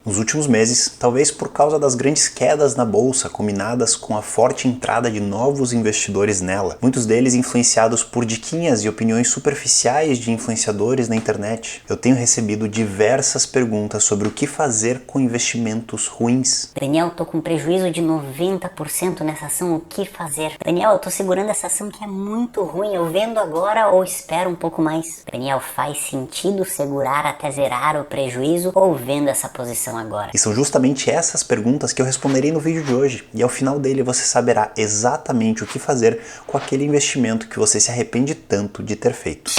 Nos últimos meses, talvez por causa das grandes quedas na bolsa combinadas com a forte entrada de novos investidores nela, muitos deles influenciados por diquinhas e opiniões superficiais de influenciadores na internet, eu tenho recebido diversas perguntas sobre o que fazer com investimentos ruins. Daniel, tô com prejuízo de 90% nessa ação, o que fazer? Daniel, eu tô segurando essa ação que é muito ruim, eu vendo agora ou espero um pouco mais? Daniel, faz sentido segurar até zerar o prejuízo ou vendo essa posição agora? E são justamente essas perguntas que eu responderei no vídeo de hoje, e ao final dele você saberá exatamente o que fazer com aquele investimento que você se arrepende tanto de ter feito.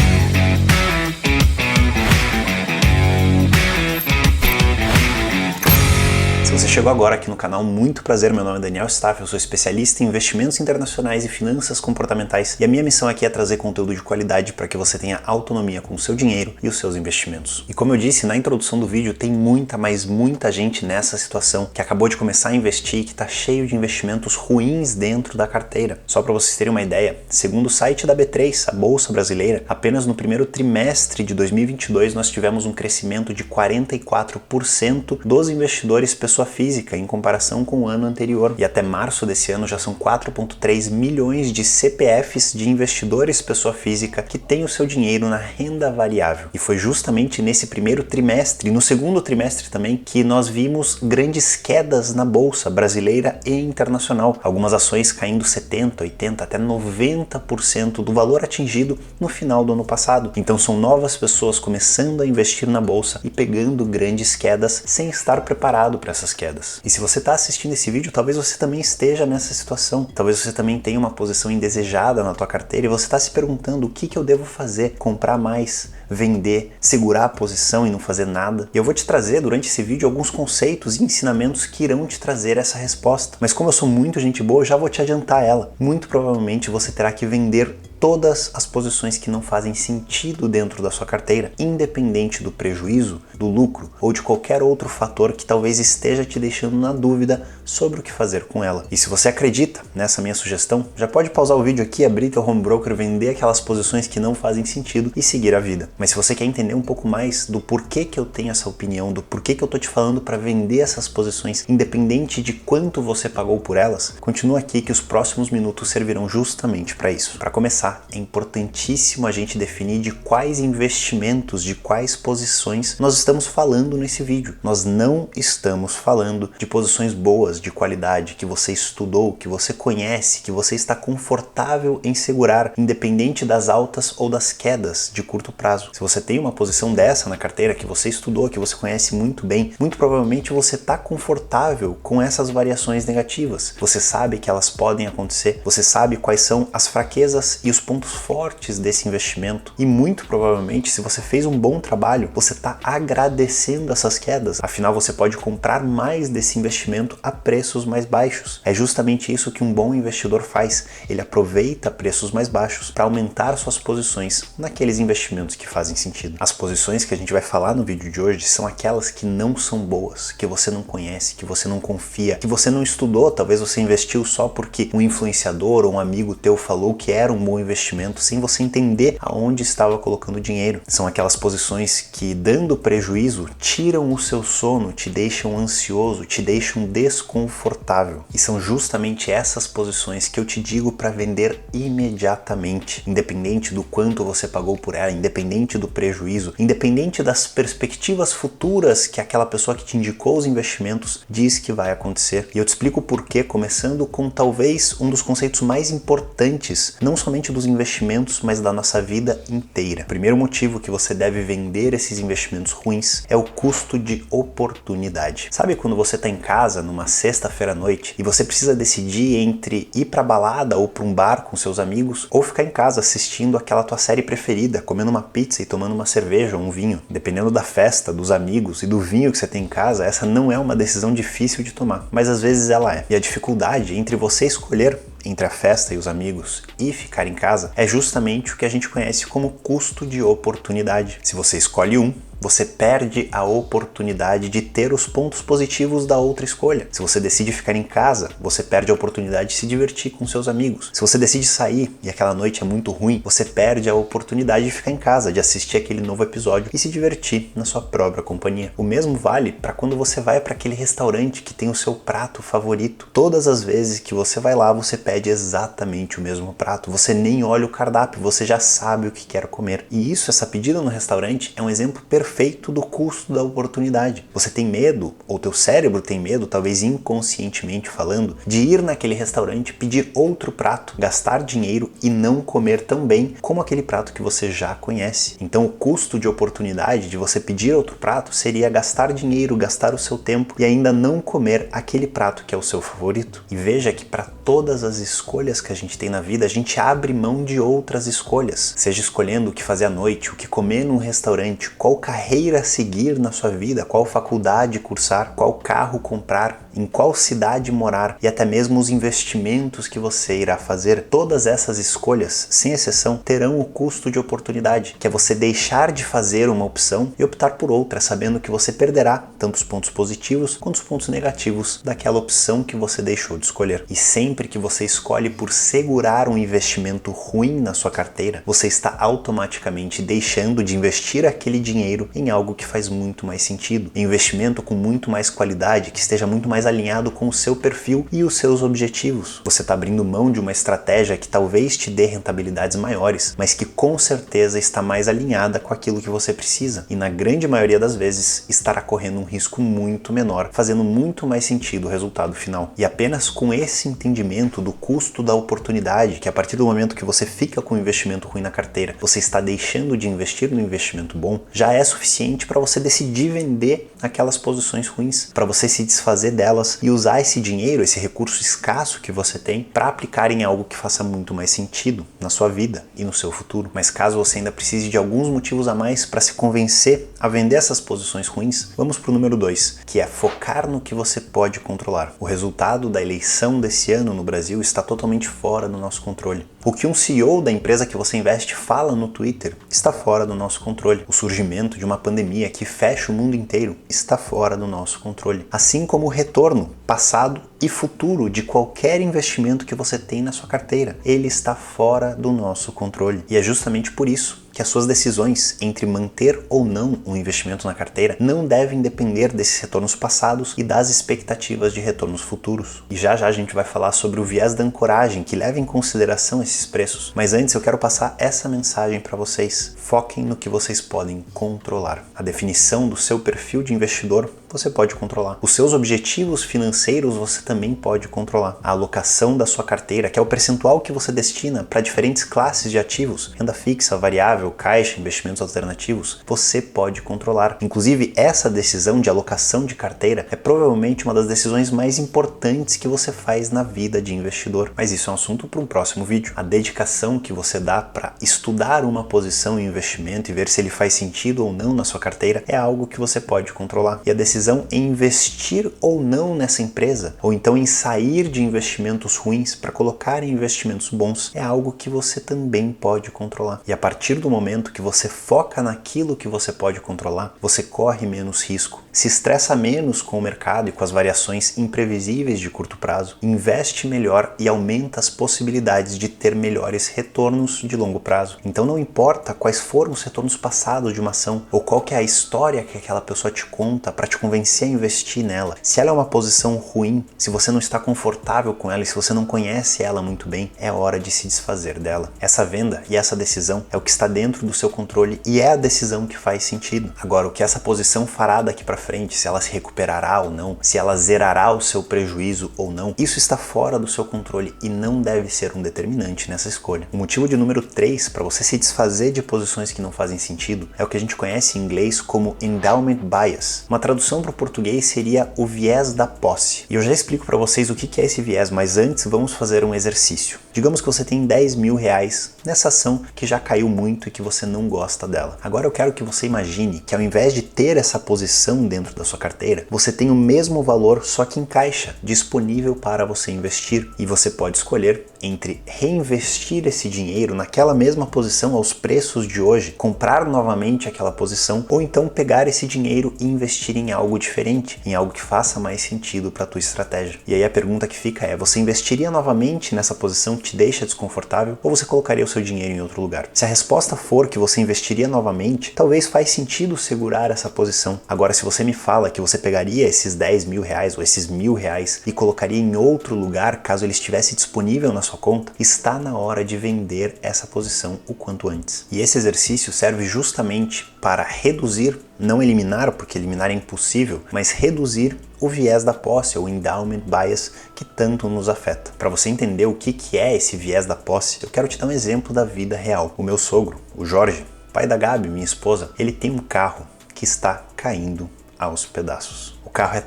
Se você chegou agora aqui no canal, muito prazer, meu nome é Daniel Staff, eu sou especialista em investimentos internacionais e finanças comportamentais, e a minha missão aqui é trazer conteúdo de qualidade para que você tenha autonomia com o seu dinheiro e os seus investimentos. E como eu disse na introdução do vídeo, tem muita gente nessa situação que acabou de começar a investir, que está cheio de investimentos ruins dentro da carteira. Só para vocês terem uma ideia, segundo o site da B3, a Bolsa Brasileira, apenas no primeiro trimestre de 2022 nós tivemos um crescimento de 44% dos investidores pessoa física em comparação com o ano anterior, e até março desse ano já são 4,3 milhões de CPFs de investidores pessoa física que têm o seu dinheiro na renda variável. E foi justamente nesse primeiro trimestre e no segundo trimestre também que nós vimos grandes quedas na bolsa brasileira e internacional, algumas ações caindo 70, 80, até 90% do valor atingido no final do ano passado. Então são novas pessoas começando a investir na bolsa e pegando grandes quedas sem estar preparado para essas quedas. E se você está assistindo esse vídeo, talvez você também esteja nessa situação. Talvez você também tenha uma posição indesejada na tua carteira e você está se perguntando o que eu devo fazer, comprar mais, vender, segurar a posição e não fazer nada. E eu vou te trazer durante esse vídeo alguns conceitos e ensinamentos que irão te trazer essa resposta. Mas como eu sou muito gente boa, eu já vou te adiantar ela. Muito provavelmente você terá que vender todas as posições que não fazem sentido dentro da sua carteira, independente do prejuízo, do lucro ou de qualquer outro fator que talvez esteja te deixando na dúvida sobre o que fazer com ela. E se você acredita nessa minha sugestão, já pode pausar o vídeo aqui, abrir teu home broker, vender aquelas posições que não fazem sentido e seguir a vida. Mas se você quer entender um pouco mais do porquê que eu tenho essa opinião, do porquê que eu tô te falando para vender essas posições, independente de quanto você pagou por elas, continua aqui que os próximos minutos servirão justamente para isso. Para começar, é importantíssimo a gente definir de quais investimentos, de quais posições nós estamos falando nesse vídeo. Nós não estamos falando de posições boas, de qualidade, que você estudou, que você conhece, que você está confortável em segurar, independente das altas ou das quedas de curto prazo. Se você tem uma posição dessa na carteira, que você estudou, que você conhece muito bem, muito provavelmente você está confortável com essas variações negativas. Você sabe que elas podem acontecer, você sabe quais são as fraquezas e os pontos fortes desse investimento, e muito provavelmente se você fez um bom trabalho, você está agradecendo essas quedas, afinal você pode comprar mais desse investimento a preços mais baixos. É justamente isso que um bom investidor faz, ele aproveita preços mais baixos para aumentar suas posições naqueles investimentos que fazem sentido. As posições que a gente vai falar no vídeo de hoje são aquelas que não são boas, que você não conhece, que você não confia, que você não estudou, talvez você investiu só porque um influenciador ou um amigo teu falou que era um bom investimento sem você entender aonde estava colocando dinheiro. São aquelas posições que, dando prejuízo, tiram o seu sono, te deixam ansioso, te deixam desconfortável. E são justamente essas posições que eu te digo para vender imediatamente, independente do quanto você pagou por ela, independente do prejuízo, independente das perspectivas futuras que aquela pessoa que te indicou os investimentos diz que vai acontecer. E eu te explico o porquê, começando com talvez um dos conceitos mais importantes, não somente dos investimentos, mas da nossa vida inteira. O primeiro motivo que você deve vender esses investimentos ruins é o custo de oportunidade. Sabe quando você está em casa numa sexta-feira à noite e você precisa decidir entre ir para balada ou para um bar com seus amigos ou ficar em casa assistindo aquela tua série preferida, comendo uma pizza e tomando uma cerveja ou um vinho? Dependendo da festa, dos amigos e do vinho que você tem em casa, essa não é uma decisão difícil de tomar, mas às vezes ela é. E a dificuldade entre você escolher entre a festa e os amigos e ficar em casa é justamente o que a gente conhece como custo de oportunidade. Se você escolhe um, você perde a oportunidade de ter os pontos positivos da outra escolha. Se você decide ficar em casa, você perde a oportunidade de se divertir com seus amigos. Se você decide sair e aquela noite é muito ruim, você perde a oportunidade de ficar em casa, de assistir aquele novo episódio e se divertir na sua própria companhia. O mesmo vale para quando você vai para aquele restaurante que tem o seu prato favorito. Todas as vezes que você vai lá, você pede exatamente o mesmo prato. Você nem olha o cardápio, você já sabe o que quer comer. E isso, essa pedida no restaurante, é um exemplo perfeito do custo da oportunidade. Você tem medo, ou teu cérebro tem medo, talvez inconscientemente falando, de ir naquele restaurante, pedir outro prato, gastar dinheiro e não comer tão bem como aquele prato que você já conhece. Então o custo de oportunidade de você pedir outro prato seria gastar dinheiro, gastar o seu tempo e ainda não comer aquele prato que é o seu favorito. E veja que para todas as escolhas que a gente tem na vida, a gente abre mão de outras escolhas. Seja escolhendo o que fazer à noite, o que comer num restaurante, qual carreira seguir na sua vida, qual faculdade cursar, qual carro comprar, em qual cidade morar e até mesmo os investimentos que você irá fazer. Todas essas escolhas, sem exceção, terão o custo de oportunidade, que é você deixar de fazer uma opção e optar por outra, sabendo que você perderá tanto os pontos positivos quanto os pontos negativos daquela opção que você deixou de escolher. E sempre que você escolhe por segurar um investimento ruim na sua carteira, você está automaticamente deixando de investir aquele dinheiro em algo que faz muito mais sentido, em investimento com muito mais qualidade, que esteja muito mais alinhado com o seu perfil e os seus objetivos. Você está abrindo mão de uma estratégia que talvez te dê rentabilidades maiores, mas que com certeza está mais alinhada com aquilo que você precisa e na grande maioria das vezes estará correndo um risco muito menor, fazendo muito mais sentido o resultado final. E apenas com esse entendimento do custo da oportunidade, que a partir do momento que você fica com um investimento ruim na carteira, você está deixando de investir no investimento bom, já é suficiente para você decidir vender aquelas posições ruins, para você se desfazer delas e usar esse dinheiro, esse recurso escasso que você tem, para aplicar em algo que faça muito mais sentido na sua vida e no seu futuro. Mas caso você ainda precise de alguns motivos a mais para se convencer a vender essas posições ruins, vamos para o número 2, que é focar no que você pode controlar. O resultado da eleição desse ano no Brasil está totalmente fora do nosso controle. O que um CEO da empresa que você investe fala no Twitter está fora do nosso controle. O surgimento de uma pandemia que fecha o mundo inteiro está fora do nosso controle. Assim como o retorno passado e futuro de qualquer investimento que você tem na sua carteira. Ele está fora do nosso controle. E é justamente por isso que as suas decisões entre manter ou não um investimento na carteira não devem depender desses retornos passados e das expectativas de retornos futuros. E já a gente vai falar sobre o viés da ancoragem, que leva em consideração esses preços. Mas antes eu quero passar essa mensagem para vocês. Foquem no que vocês podem controlar. A definição do seu perfil de investidor você pode controlar. Os seus objetivos financeiros você também pode controlar. A alocação da sua carteira, que é o percentual que você destina para diferentes classes de ativos, renda fixa, variável, caixa, investimentos alternativos, você pode controlar. Inclusive, essa decisão de alocação de carteira é provavelmente uma das decisões mais importantes que você faz na vida de investidor. Mas isso é um assunto para um próximo vídeo. A dedicação que você dá para estudar uma posição em investimento e ver se ele faz sentido ou não na sua carteira é algo que você pode controlar. E a decisão em investir ou não nessa empresa, ou então em sair de investimentos ruins para colocar em investimentos bons, é algo que você também pode controlar. E a partir do momento que você foca naquilo que você pode controlar, você corre menos risco, se estressa menos com o mercado e com as variações imprevisíveis de curto prazo, investe melhor e aumenta as possibilidades de ter melhores retornos de longo prazo. Então não importa quais foram os retornos passados de uma ação, ou qual que é a história que aquela pessoa te conta para te convencer a investir nela. Se ela é uma posição ruim, se você não está confortável com ela e se você não conhece ela muito bem, é hora de se desfazer dela. Essa venda e essa decisão é o que está dentro do seu controle e é a decisão que faz sentido. Agora, o que essa posição fará daqui para frente, se ela se recuperará ou não, se ela zerará o seu prejuízo ou não, isso está fora do seu controle e não deve ser um determinante nessa escolha. O motivo de número 3 para você se desfazer de posições que não fazem sentido é o que a gente conhece em inglês como endowment bias. Uma tradução para o português seria o viés da posse. E eu já explico para vocês o que é esse viés, mas antes vamos fazer um exercício. Digamos que você tem 10 mil reais nessa ação que já caiu muito e que você não gosta dela. Agora eu quero que você imagine que ao invés de ter essa posição dentro da sua carteira, você tem o mesmo valor, só que em caixa, disponível para você investir. E você pode escolher entre reinvestir esse dinheiro naquela mesma posição aos preços de hoje, comprar novamente aquela posição, ou então pegar esse dinheiro e investir em algo diferente, em algo que faça mais sentido para a tua estratégia. E aí a pergunta que fica é: você investiria novamente nessa posição que te deixa desconfortável, ou você colocaria o seu dinheiro em outro lugar? Se a resposta for que você investiria novamente, talvez faz sentido segurar essa posição. Agora, se você me fala que você pegaria esses 10 mil reais ou esses R$1.000 e colocaria em outro lugar, caso ele estivesse disponível na sua conta, está na hora de vender essa posição o quanto antes. E esse exercício serve justamente para reduzir, não eliminar, porque eliminar é impossível, mas reduzir o viés da posse, ou endowment bias, que tanto nos afeta. Para você entender o que é esse viés da posse, eu quero te dar um exemplo da vida real. O meu sogro, o Jorge, pai da Gabi, minha esposa, ele tem um carro que está caindo aos pedaços. O carro é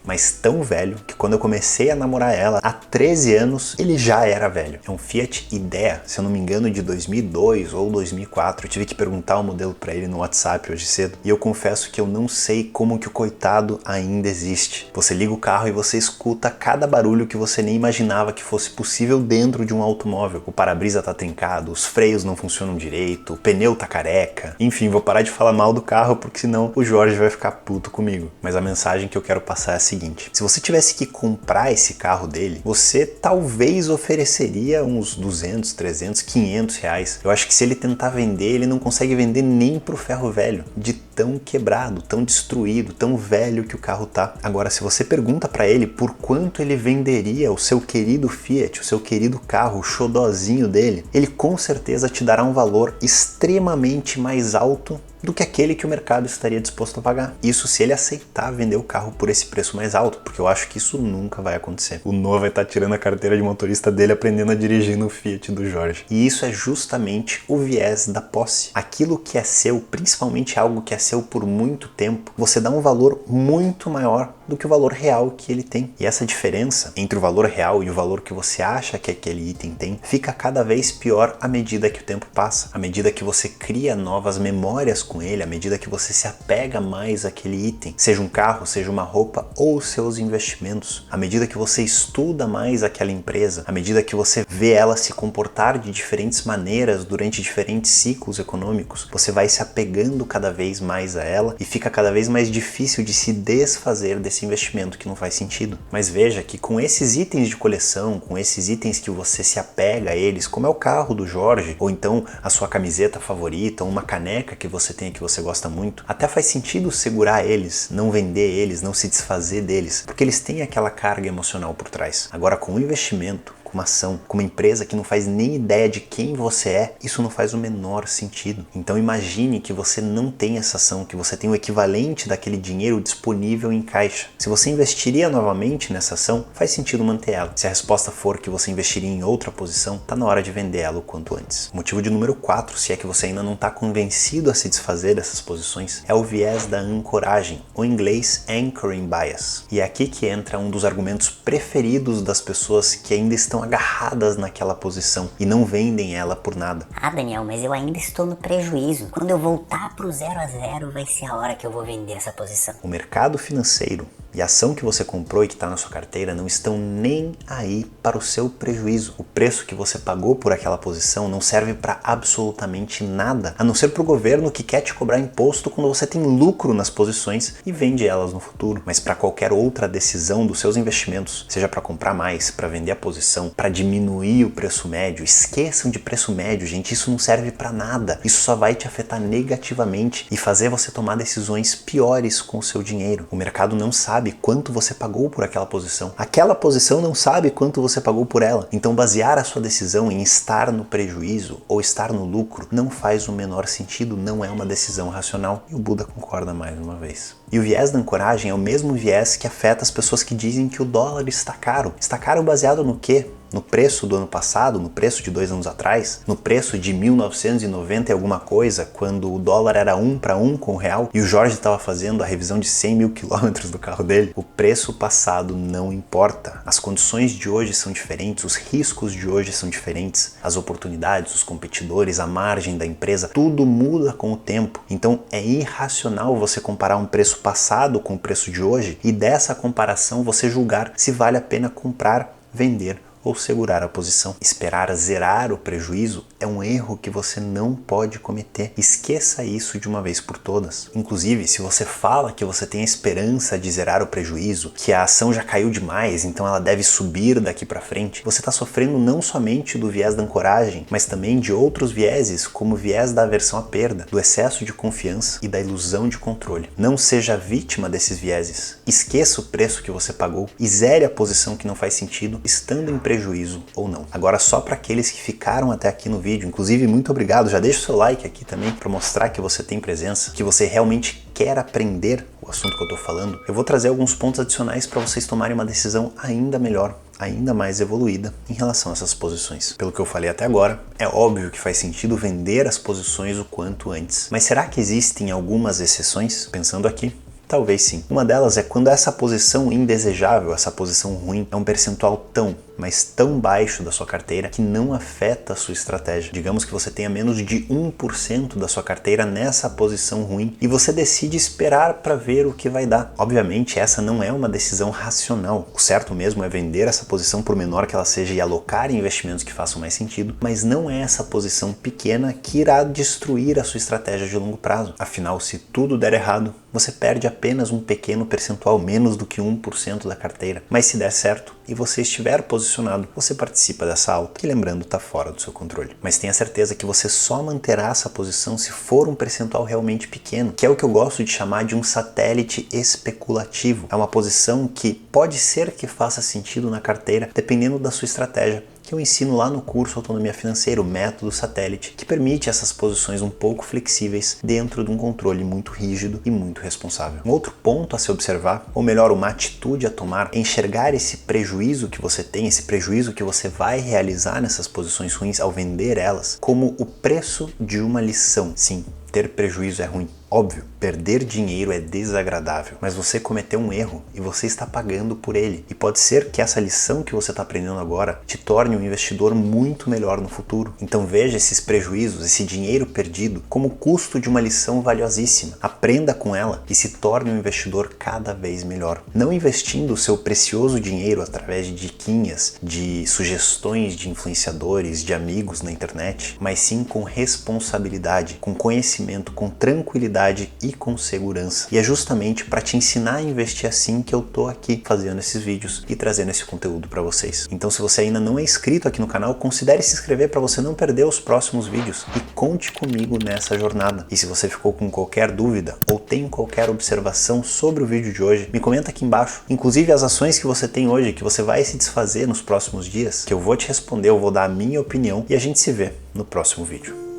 mas tão velho que quando eu comecei a namorar ela, há 13 anos, ele já era velho. É um Fiat Idea, se eu não me engano, de 2002 ou 2004. Eu tive que perguntar o modelo para ele no WhatsApp hoje cedo. E eu confesso que eu não sei como que o coitado ainda existe. Você liga o carro e você escuta cada barulho que você nem imaginava que fosse possível dentro de um automóvel. O para-brisa tá trincado, os freios não funcionam direito, o pneu tá careca. Enfim, vou parar de falar mal do carro porque senão o Jorge vai ficar puto comigo. Mas a mensagem que eu quero passar é a seguinte: se você tivesse que comprar esse carro dele, você talvez ofereceria uns 200, 300, 500 reais. Eu acho que se ele tentar vender, ele não consegue vender nem pro ferro velho, de tão quebrado, tão destruído, tão velho que o carro tá. Agora, se você pergunta para ele por quanto ele venderia o seu querido Fiat, o seu querido carro, o xodozinho dele, ele com certeza te dará um valor extremamente mais alto do que aquele que o mercado estaria disposto a pagar. Isso se ele aceitar vender o carro por esse preço mais alto, porque eu acho que isso nunca vai acontecer. O Noah vai estar tirando a carteira de motorista dele aprendendo a dirigir no Fiat do Jorge. E isso é justamente o viés da posse. Aquilo que é seu, principalmente algo que é seu por muito tempo, você dá um valor muito maior do que o valor real que ele tem. E essa diferença entre o valor real e o valor que você acha que aquele item tem, fica cada vez pior à medida que o tempo passa, à medida que você cria novas memórias com ele, à medida que você se apega mais àquele item, seja um carro, seja uma roupa ou os seus investimentos, à medida que você estuda mais aquela empresa, à medida que você vê ela se comportar de diferentes maneiras durante diferentes ciclos econômicos, você vai se apegando cada vez mais a ela e fica cada vez mais difícil de se desfazer desse investimento que não faz sentido. Mas veja que com esses itens de coleção, com esses itens que você se apega a eles, como é o carro do Jorge, ou então a sua camiseta favorita, ou uma caneca que você tem que você gosta muito, até faz sentido segurar eles, não vender eles, não se desfazer deles, porque eles têm aquela carga emocional por trás. Agora, com o investimento, com uma ação, com uma empresa que não faz nem ideia de quem você é, isso não faz o menor sentido. Então imagine que você não tem essa ação, que você tem o equivalente daquele dinheiro disponível em caixa. Se você investiria novamente nessa ação, faz sentido manter ela. Se a resposta for que você investiria em outra posição, tá na hora de vender ela o quanto antes. Motivo de número 4, se é que você ainda não está convencido a se desfazer dessas posições, é o viés da ancoragem, ou em inglês anchoring bias. E é aqui que entra um dos argumentos preferidos das pessoas que ainda estão agarradas naquela posição e não vendem ela por nada. Ah, Daniel, mas eu ainda estou no prejuízo. Quando eu voltar pro 0 a 0 vai ser a hora que eu vou vender essa posição. O mercado financeiro e a ação que você comprou e que está na sua carteira não estão nem aí para o seu prejuízo. O preço que você pagou por aquela posição não serve para absolutamente nada, a não ser para o governo que quer te cobrar imposto quando você tem lucro nas posições e vende elas no futuro. Mas para qualquer outra decisão dos seus investimentos, seja para comprar mais, para vender a posição, para diminuir o preço médio, esqueçam de preço médio, gente, isso não serve para nada. Isso só vai te afetar negativamente e fazer você tomar decisões piores com o seu dinheiro. O mercado não sabe quanto você pagou por aquela posição. Aquela posição não sabe quanto você pagou por ela. Então basear a sua decisão em estar no prejuízo ou estar no lucro não faz o menor sentido, não é uma decisão racional. E o Buda concorda mais uma vez. E o viés da ancoragem é o mesmo viés que afeta as pessoas que dizem que o dólar está caro. Está caro baseado no quê? no preço do ano passado, no preço de 2 anos atrás, no preço de 1990 e alguma coisa, quando o dólar era 1 para 1 com o real e o Jorge estava fazendo a revisão de 100 mil quilômetros do carro dele, o preço passado não importa. As condições de hoje são diferentes, os riscos de hoje são diferentes, as oportunidades, os competidores, a margem da empresa, tudo muda com o tempo. Então é irracional você comparar um preço passado com o preço de hoje e dessa comparação você julgar se vale a pena comprar, vender ou segurar a posição. Esperar zerar o prejuízo é um erro que você não pode cometer. Esqueça isso de uma vez por todas. Inclusive, se você fala que você tem a esperança de zerar o prejuízo, que a ação já caiu demais, então ela deve subir daqui para frente, você está sofrendo não somente do viés da ancoragem, mas também de outros vieses, como o viés da aversão à perda, do excesso de confiança e da ilusão de controle. Não seja vítima desses vieses. Esqueça o preço que você pagou e zere a posição que não faz sentido, estando em prejuízo ou não. Agora, só para aqueles que ficaram até aqui no vídeo, inclusive muito obrigado, já deixa o seu like aqui também para mostrar que você tem presença, que você realmente quer aprender o assunto que eu tô falando. Eu vou trazer alguns pontos adicionais para vocês tomarem uma decisão ainda melhor, ainda mais evoluída em relação a essas posições. Pelo que eu falei até agora, é óbvio que faz sentido vender as posições o quanto antes. Mas será que existem algumas exceções? Pensando aqui, talvez sim. Uma delas é quando essa posição indesejável, essa posição ruim, é um percentual tão, mas tão baixo da sua carteira que não afeta a sua estratégia. Digamos que você tenha menos de 1% da sua carteira nessa posição ruim e você decide esperar para ver o que vai dar. Obviamente, essa não é uma decisão racional. O certo mesmo é vender essa posição por menor que ela seja e alocar em investimentos que façam mais sentido, mas não é essa posição pequena que irá destruir a sua estratégia de longo prazo. Afinal, se tudo der errado, você perde apenas um pequeno percentual, menos do que 1% da carteira. Mas se der certo e você estiver posicionado, você participa dessa alta, que lembrando está fora do seu controle. Mas tenha certeza que você só manterá essa posição se for um percentual realmente pequeno, que é o que eu gosto de chamar de um satélite especulativo. É uma posição que pode ser que faça sentido na carteira, dependendo da sua estratégia, que eu ensino lá no curso Autonomia Financeira, o método satélite, que permite essas posições um pouco flexíveis dentro de um controle muito rígido e muito responsável. Um outro ponto a se observar, ou melhor, uma atitude a tomar, é enxergar esse prejuízo que você tem, esse prejuízo que você vai realizar nessas posições ruins ao vender elas, como o preço de uma lição. Sim, ter prejuízo é ruim. Óbvio, perder dinheiro é desagradável, mas você cometeu um erro e você está pagando por ele. E pode ser que essa lição que você está aprendendo agora te torne um investidor muito melhor no futuro. Então veja esses prejuízos, esse dinheiro perdido, como o custo de uma lição valiosíssima. Aprenda com ela e se torne um investidor cada vez melhor. Não investindo o seu precioso dinheiro através de diquinhas, de sugestões de influenciadores, de amigos na internet, mas sim com responsabilidade, com conhecimento, com tranquilidade e com segurança. E é justamente para te ensinar a investir assim que eu tô aqui fazendo esses vídeos e trazendo esse conteúdo para vocês. Então, se você ainda não é inscrito aqui no canal, considere se inscrever para você não perder os próximos vídeos e conte comigo nessa jornada. E se você ficou com qualquer dúvida ou tem qualquer observação sobre o vídeo de hoje, me comenta aqui embaixo. Inclusive as ações que você tem hoje, que você vai se desfazer nos próximos dias, que eu vou te responder, eu vou dar a minha opinião e a gente se vê no próximo vídeo.